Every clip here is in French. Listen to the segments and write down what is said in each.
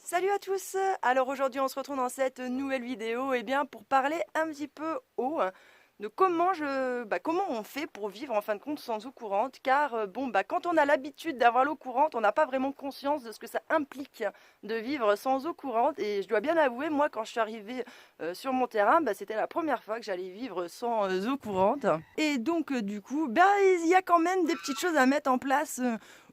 Salut à tous! Alors aujourd'hui on se retrouve dans cette nouvelle vidéo pour parler un petit peu de comment on fait pour vivre en fin de compte sans eau courante, car quand on a l'habitude d'avoir l'eau courante, on n'a pas vraiment conscience de ce que ça implique de vivre sans eau courante. Et je dois bien avouer, moi quand je suis arrivée sur mon terrain, c'était la première fois que j'allais vivre sans eau courante. Et donc du coup, il y a quand même des petites choses à mettre en place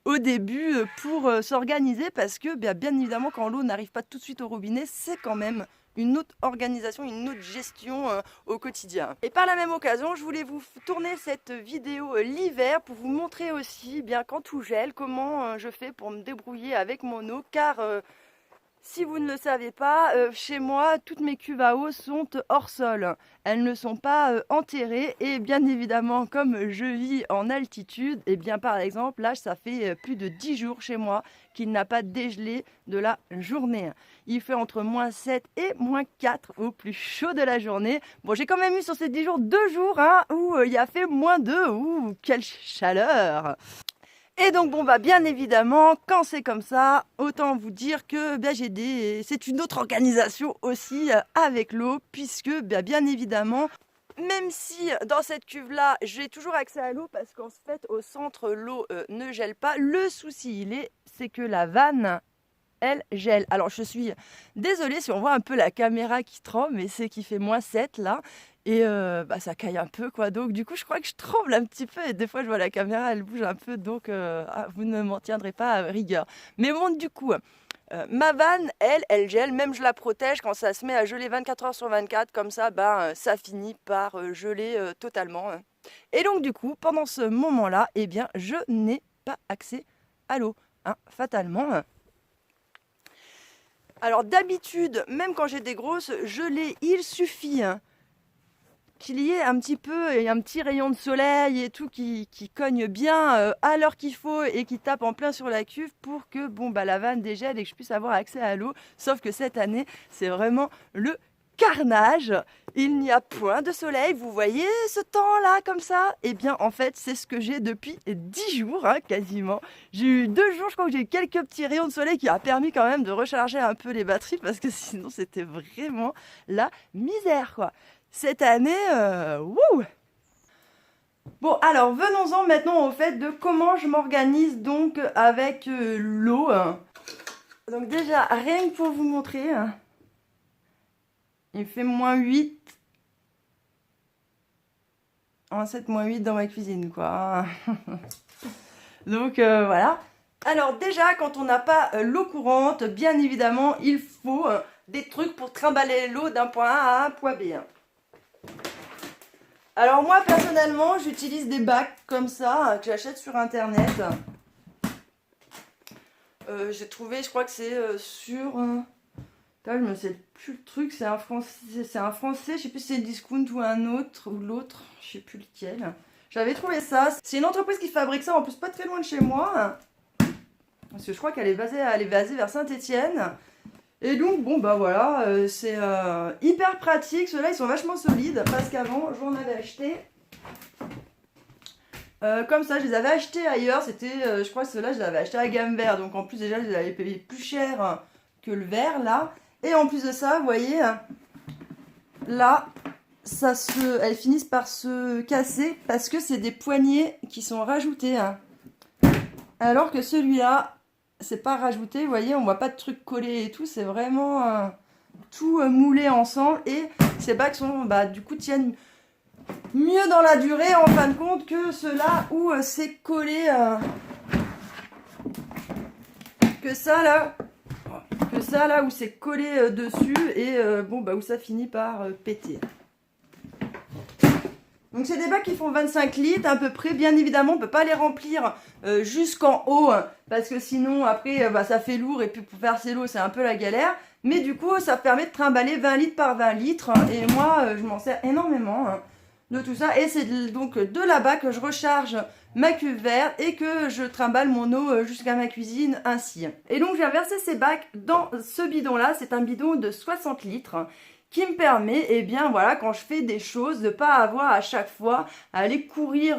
au début pour s'organiser, parce que bien évidemment quand l'eau n'arrive pas tout de suite au robinet, c'est quand même une autre organisation, une autre gestion au quotidien. Et par la même occasion, je voulais vous tourner cette vidéo l'hiver pour vous montrer aussi quand tout gèle, comment je fais pour me débrouiller avec mon eau, car si vous ne le savez pas, chez moi, toutes mes cuves à eau sont hors sol. Elles ne sont pas enterrées, et bien évidemment, comme je vis en altitude, par exemple, là, ça fait plus de 10 jours chez moi qu'il n'a pas dégelé de la journée. Il fait entre -7 et -4 au plus chaud de la journée. Bon, j'ai quand même eu sur ces 10 jours 2 jours où il a fait -2. Ouh, quelle chaleur! Et donc bien évidemment, quand c'est comme ça, autant vous dire que c'est une autre organisation aussi avec l'eau, puisque bien évidemment, même si dans cette cuve-là, j'ai toujours accès à l'eau, parce qu'en fait, au centre, l'eau ne gèle pas. Le souci, c'est que la vanne, elle gèle. Alors je suis désolée si on voit un peu la caméra qui tremble, mais c'est qu'il fait -7 là. Et ça caille un peu, quoi. Donc du coup je crois que je tremble un petit peu, et des fois je vois la caméra, elle bouge un peu, donc vous ne m'en tiendrez pas à rigueur. Mais bon, du coup, ma vanne, elle gèle. Même je la protège quand ça se met à geler 24 heures sur 24, comme ça ça finit par geler totalement. Et donc du coup, pendant ce moment-là, je n'ai pas accès à l'eau, fatalement. Alors d'habitude, même quand j'ai des grosses gelées, il suffit qu'il y ait un petit rayon de soleil et tout qui cogne bien à l'heure qu'il faut, et qui tape en plein sur la cuve, pour que la vanne dégèle et que je puisse avoir accès à l'eau. Sauf que cette année, c'est vraiment le carnage. Il n'y a point de soleil. Vous voyez ce temps-là comme ça? En fait, c'est ce que j'ai depuis 10 jours, quasiment. J'ai eu 2 jours, je crois que j'ai eu quelques petits rayons de soleil, qui a permis quand même de recharger un peu les batteries, parce que sinon c'était vraiment la misère, quoi. Cette année, wouh! Bon, alors venons-en maintenant au fait de comment je m'organise donc avec l'eau. Donc déjà, rien que pour vous montrer, il fait -8. En 7 -8 dans ma cuisine, quoi. Donc voilà. Alors déjà, quand on n'a pas l'eau courante, bien évidemment, il faut des trucs pour trimballer l'eau d'un point A à un point B. Alors moi, personnellement, j'utilise des bacs comme ça, que j'achète sur internet. J'ai trouvé, je crois que c'est sur... Là, je ne sais plus le truc, c'est un français, je sais plus si c'est Discount ou un autre, ou l'autre, je sais plus lequel. J'avais trouvé ça, c'est une entreprise qui fabrique ça, en plus pas très loin de chez moi. Parce que je crois qu'elle est basée vers Saint-Étienne. Et donc, voilà, c'est hyper pratique. Ceux-là, ils sont vachement solides, parce qu'avant, j'en avais acheté comme ça. Je les avais achetés ailleurs. C'était, je crois que ceux-là, je les avais achetés à gamme vert. Donc, en plus, déjà, je les avais payés plus cher que le vert, là. Et en plus de ça, vous voyez, là, elles finissent par se casser, parce que c'est des poignées qui sont rajoutées. Alors que celui-là, c'est pas rajouté, vous voyez, on voit pas de trucs collés et tout, c'est vraiment tout moulé ensemble, et ces bacs sont, du coup, tiennent mieux dans la durée en fin de compte que ceux-là où c'est collé, que ça là où c'est collé dessus, et où ça finit par péter. Donc c'est des bacs qui font 25 litres à peu près. Bien évidemment, on ne peut pas les remplir jusqu'en haut, parce que sinon après ça fait lourd, et puis pour verser l'eau c'est un peu la galère. Mais du coup ça permet de trimballer 20 litres par 20 litres, et moi je m'en sers énormément de tout ça. Et c'est donc de là-bas que je recharge ma cuve verte, et que je trimballe mon eau jusqu'à ma cuisine ainsi. Et donc je viens verser ces bacs dans ce bidon là, c'est un bidon de 60 litres. Qui me permet, voilà, quand je fais des choses, de ne pas avoir à chaque fois à aller courir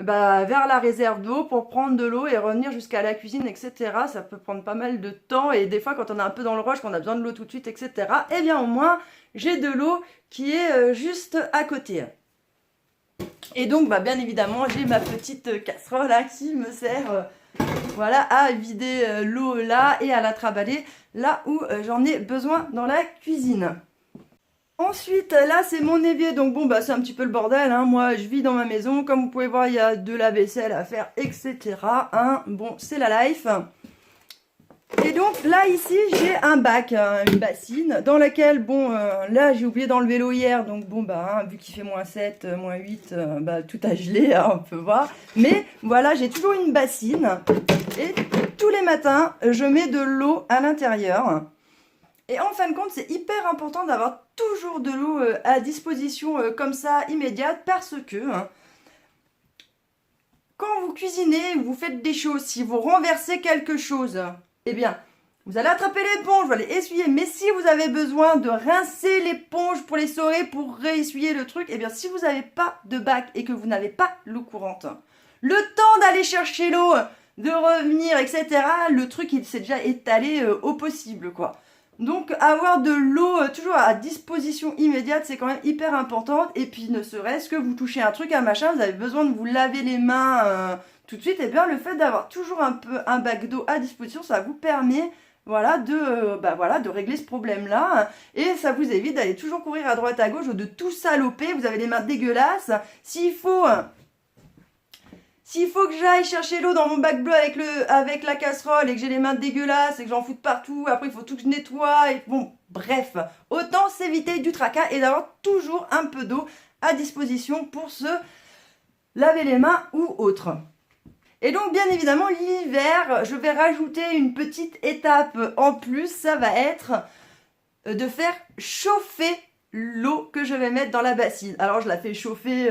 bah, vers la réserve d'eau pour prendre de l'eau et revenir jusqu'à la cuisine, etc. Ça peut prendre pas mal de temps et des fois quand on est un peu dans le rush, qu'on a besoin de l'eau tout de suite, etc. Eh bien au moins j'ai de l'eau qui est juste à côté. Et donc bah, bien évidemment j'ai ma petite casserole là, qui me sert voilà, à vider l'eau là et à la trimballer là où j'en ai besoin dans la cuisine. Ensuite, là, c'est mon évier, donc bon, bah, c'est un petit peu le bordel, hein. Moi, je vis dans ma maison, comme vous pouvez voir, il y a de la vaisselle à faire, etc., hein. Bon, c'est la life. Et donc, là, ici, j'ai un bac, une bassine, dans laquelle, bon, là, j'ai oublié d'enlever l'eau hier, donc bon, bah, hein, vu qu'il fait -7, -8, bah, tout a gelé, hein, on peut voir. Mais, voilà, j'ai toujours une bassine, et tous les matins, je mets de l'eau à l'intérieur. Et en fin de compte, c'est hyper important d'avoir toujours de l'eau à disposition comme ça, immédiate, parce que quand vous cuisinez, vous faites des choses, si vous renversez quelque chose, eh bien, vous allez attraper l'éponge, vous allez essuyer. Mais si vous avez besoin de rincer l'éponge pour les essorer, pour réessuyer le truc, eh bien, si vous n'avez pas de bac et que vous n'avez pas l'eau courante, le temps d'aller chercher l'eau, de revenir, etc., le truc, il s'est déjà étalé au possible, quoi. Donc avoir de l'eau toujours à disposition immédiate, c'est quand même hyper important. Et puis ne serait-ce que vous touchez un truc, un machin, vous avez besoin de vous laver les mains tout de suite. Et bien le fait d'avoir toujours un bac d'eau à disposition, ça vous permet voilà, de régler ce problème-là. Et ça vous évite d'aller toujours courir à droite à gauche ou de tout saloper. Vous avez les mains dégueulasses. S'il faut que j'aille chercher l'eau dans mon bac bleu avec la casserole et que j'ai les mains dégueulasses et que j'en foute partout, après il faut tout que je nettoie, et bon, bref, autant s'éviter du tracas et d'avoir toujours un peu d'eau à disposition pour se laver les mains ou autre. Et donc bien évidemment l'hiver, je vais rajouter une petite étape en plus, ça va être de faire chauffer l'eau que je vais mettre dans la bassine. Alors je la fais chauffer...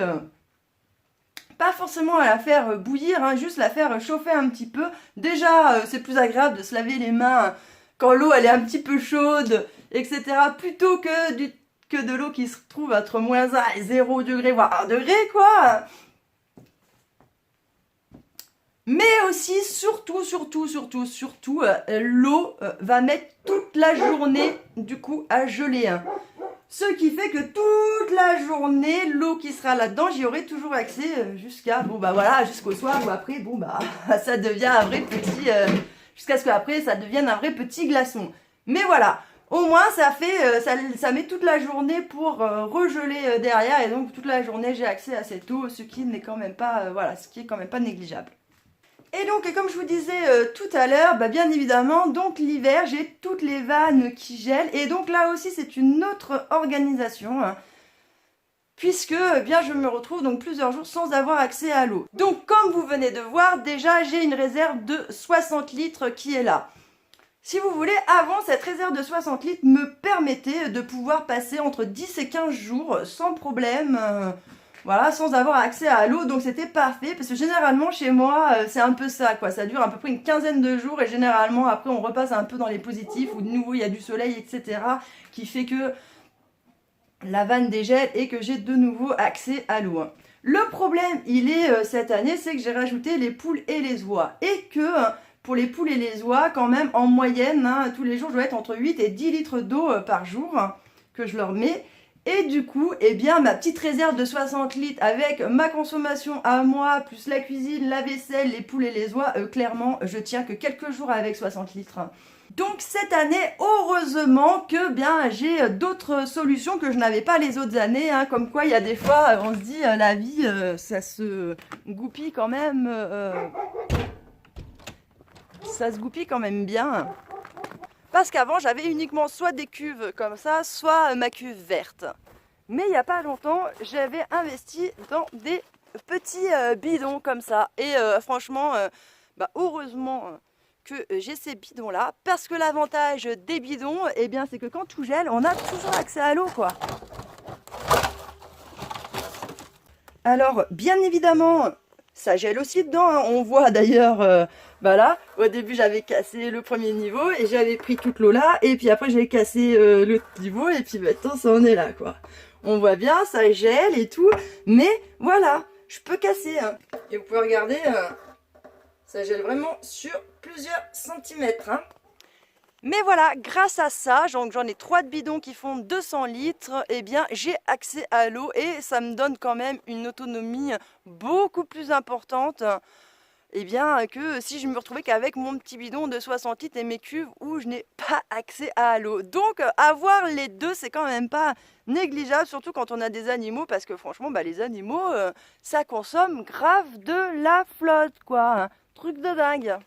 pas forcément à la faire bouillir, hein, juste la faire chauffer un petit peu. Déjà, c'est plus agréable de se laver les mains quand l'eau elle est un petit peu chaude, etc. Plutôt que de l'eau qui se trouve entre -1 et 0 degré, voire 1 degré, quoi. Mais aussi, surtout, l'eau va mettre toute la journée, du coup, à geler. Hein. Ce qui fait que toute la journée, l'eau qui sera là-dedans, j'y aurai toujours accès jusqu'à, bon bah voilà, jusqu'au soir ou après, bon bah ça devient un vrai petit, jusqu'à ce qu'après ça devienne un vrai petit glaçon. Mais voilà, au moins ça fait, ça met toute la journée pour regeler derrière et donc toute la journée j'ai accès à cette eau, ce qui n'est quand même pas, voilà, ce qui est quand même pas négligeable. Et donc, comme je vous disais tout à l'heure, bah, bien évidemment, donc l'hiver, j'ai toutes les vannes qui gèlent. Et donc là aussi, c'est une autre organisation, hein, puisque eh bien, je me retrouve donc plusieurs jours sans avoir accès à l'eau. Donc, comme vous venez de voir, déjà, j'ai une réserve de 60 litres qui est là. Si vous voulez, avant, cette réserve de 60 litres me permettait de pouvoir passer entre 10 et 15 jours sans problème, voilà, sans avoir accès à l'eau, donc c'était parfait, parce que généralement chez moi, c'est un peu ça, quoi, ça dure à peu près une quinzaine de jours, et généralement après on repasse un peu dans les positifs, où de nouveau il y a du soleil, etc., qui fait que la vanne dégèle et que j'ai de nouveau accès à l'eau. Le problème, il est cette année, c'est que j'ai rajouté les poules et les oies, et que pour les poules et les oies, quand même, en moyenne, hein, tous les jours, je dois être entre 8 et 10 litres d'eau par jour, hein, que je leur mets. Et du coup, eh bien, ma petite réserve de 60 litres avec ma consommation à moi, plus la cuisine, la vaisselle, les poules et les oies, clairement, je tiens que quelques jours avec 60 litres. Donc cette année, heureusement que bien j'ai d'autres solutions que je n'avais pas les autres années, hein, comme quoi il y a des fois, on se dit, la vie, ça se goupille quand même, ça se goupille quand même bien. Parce qu'avant, j'avais uniquement soit des cuves comme ça, soit ma cuve verte. Mais il n'y a pas longtemps, j'avais investi dans des petits bidons comme ça. Et franchement, heureusement que j'ai ces bidons-là. Parce que l'avantage des bidons, eh bien, c'est que quand tout gèle, on a toujours accès à l'eau, quoi. Alors, bien évidemment, ça gèle aussi dedans, hein. On voit d'ailleurs... Là, au début j'avais cassé le premier niveau et j'avais pris toute l'eau là et puis après j'avais cassé l'autre niveau et puis maintenant ça en est là, quoi. On voit bien, ça gèle et tout, mais voilà, je peux casser. Hein. Et vous pouvez regarder, ça gèle vraiment sur plusieurs centimètres. Hein. Mais voilà, grâce à ça, j'en ai 3 de bidons qui font 200 litres, et bien j'ai accès à l'eau et ça me donne quand même une autonomie beaucoup plus importante et bien, que si je me retrouvais qu'avec mon petit bidon de 60 litres et mes cuves où je n'ai pas accès à l'eau. Donc avoir les deux, c'est quand même pas négligeable, surtout quand on a des animaux, parce que franchement, les animaux, ça consomme grave de la flotte, quoi. Un truc de dingue.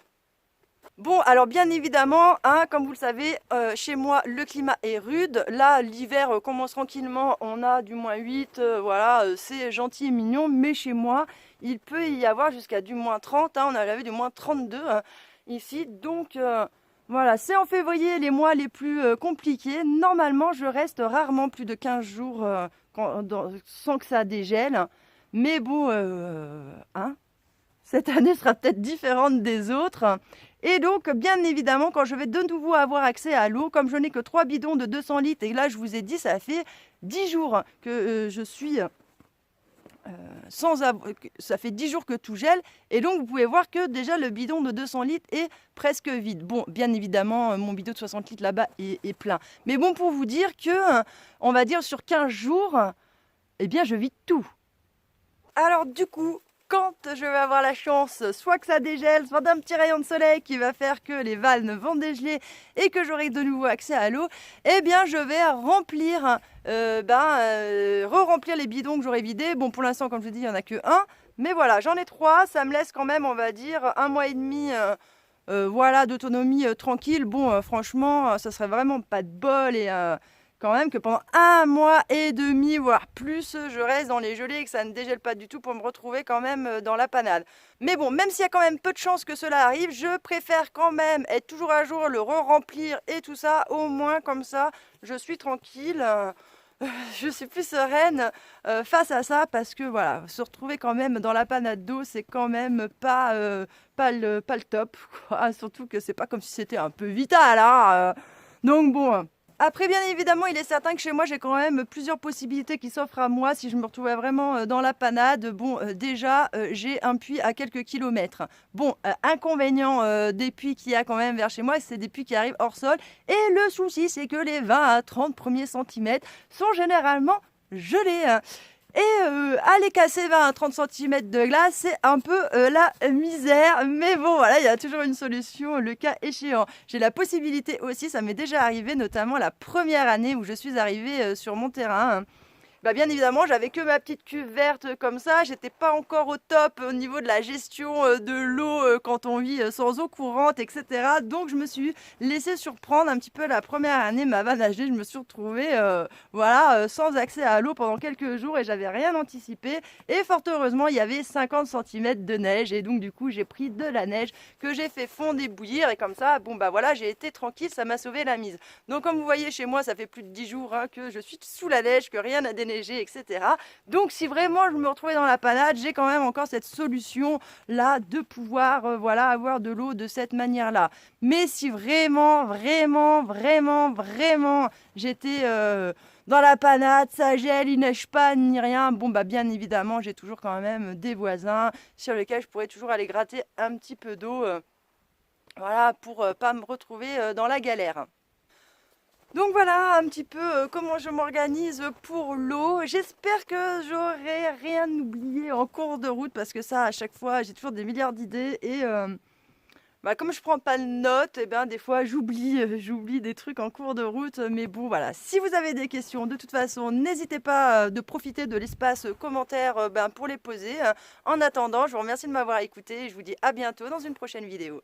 Bon, alors bien évidemment, hein, comme vous le savez, chez moi, le climat est rude. Là, l'hiver commence tranquillement, on a du -8, voilà, c'est gentil et mignon. Mais chez moi, il peut y avoir jusqu'à du -30, hein, on a vu du -32 hein, ici. Donc, voilà, c'est en février les mois les plus compliqués. Normalement, je reste rarement plus de 15 jours sans que ça dégèle. Mais bon, hein, cette année sera peut-être différente des autres. Et donc, bien évidemment, quand je vais de nouveau avoir accès à l'eau, comme je n'ai que 3 bidons de 200 litres, et là, je vous ai dit, ça fait 10 jours que je suis ça fait 10 jours que tout gèle. Et donc, vous pouvez voir que déjà, le bidon de 200 litres est presque vide. Bon, bien évidemment, mon bidon de 60 litres là-bas est plein. Mais bon, pour vous dire que, on va dire, sur 15 jours, eh bien, je vide tout. Alors, du coup, quand je vais avoir la chance, soit que ça dégèle, soit d'un petit rayon de soleil qui va faire que les vannes vont dégeler et que j'aurai de nouveau accès à l'eau, eh bien je vais remplir, re-remplir les bidons que j'aurai vidés. Bon, pour l'instant, comme je vous dis, il n'y en a que un. Mais voilà, j'en ai 3, ça me laisse quand même, on va dire, 1 mois et demi voilà, d'autonomie tranquille. Bon, franchement, ça serait vraiment pas de bol et... quand même que pendant 1 mois et demi, voire plus, je reste dans les gelées et que ça ne dégèle pas du tout pour me retrouver quand même dans la panade. Mais bon, même s'il y a quand même peu de chances que cela arrive, je préfère quand même être toujours à jour, le re-remplir et tout ça, au moins comme ça, je suis tranquille. Je suis plus sereine face à ça parce que voilà, se retrouver quand même dans la panade d'eau, c'est quand même pas le top, quoi. Surtout que c'est pas comme si c'était un peu vital, hein. Donc bon... Après, bien évidemment, il est certain que chez moi, j'ai quand même plusieurs possibilités qui s'offrent à moi si je me retrouvais vraiment dans la panade. Bon, déjà, j'ai un puits à quelques kilomètres. Bon, inconvénient des puits qu'il y a quand même vers chez moi, c'est des puits qui arrivent hors sol. Et le souci, c'est que les 20 à 30 premiers centimètres sont généralement gelés. Et aller casser 20 à 30 cm de glace, c'est un peu la misère. Mais bon, voilà, il y a toujours une solution, le cas échéant. J'ai la possibilité aussi, ça m'est déjà arrivé, notamment la première année où je suis arrivée sur mon terrain. Bien évidemment, j'avais que ma petite cuve verte comme ça. J'étais pas encore au top au niveau de la gestion de l'eau quand on vit sans eau courante, etc. Donc, je me suis laissée surprendre un petit peu la première année. Ma vanne à geler, je me suis retrouvée sans accès à l'eau pendant quelques jours et j'avais rien anticipé. Et fort heureusement, il y avait 50 cm de neige. Et donc, du coup, j'ai pris de la neige que j'ai fait fondre et bouillir. Et comme ça, voilà, j'ai été tranquille. Ça m'a sauvé la mise. Donc, comme vous voyez, chez moi, ça fait plus de 10 jours que je suis sous la neige, que rien n'a déneigé, etc. Donc si vraiment je me retrouvais dans la panade, j'ai quand même encore cette solution là de pouvoir avoir de l'eau de cette manière là. Mais si vraiment j'étais dans la panade, ça gèle, il neige pas ni rien, bien évidemment j'ai toujours quand même des voisins sur lesquels je pourrais toujours aller gratter un petit peu d'eau pour pas me retrouver dans la galère. Donc voilà un petit peu comment je m'organise pour l'eau. J'espère que j'aurai rien oublié en cours de route parce que ça, à chaque fois, j'ai toujours des milliards d'idées et comme je prends pas de notes, des fois j'oublie des trucs en cours de route. Mais bon, voilà. Si vous avez des questions, de toute façon, n'hésitez pas de profiter de l'espace commentaire pour les poser. En attendant, je vous remercie de m'avoir écouté et je vous dis à bientôt dans une prochaine vidéo.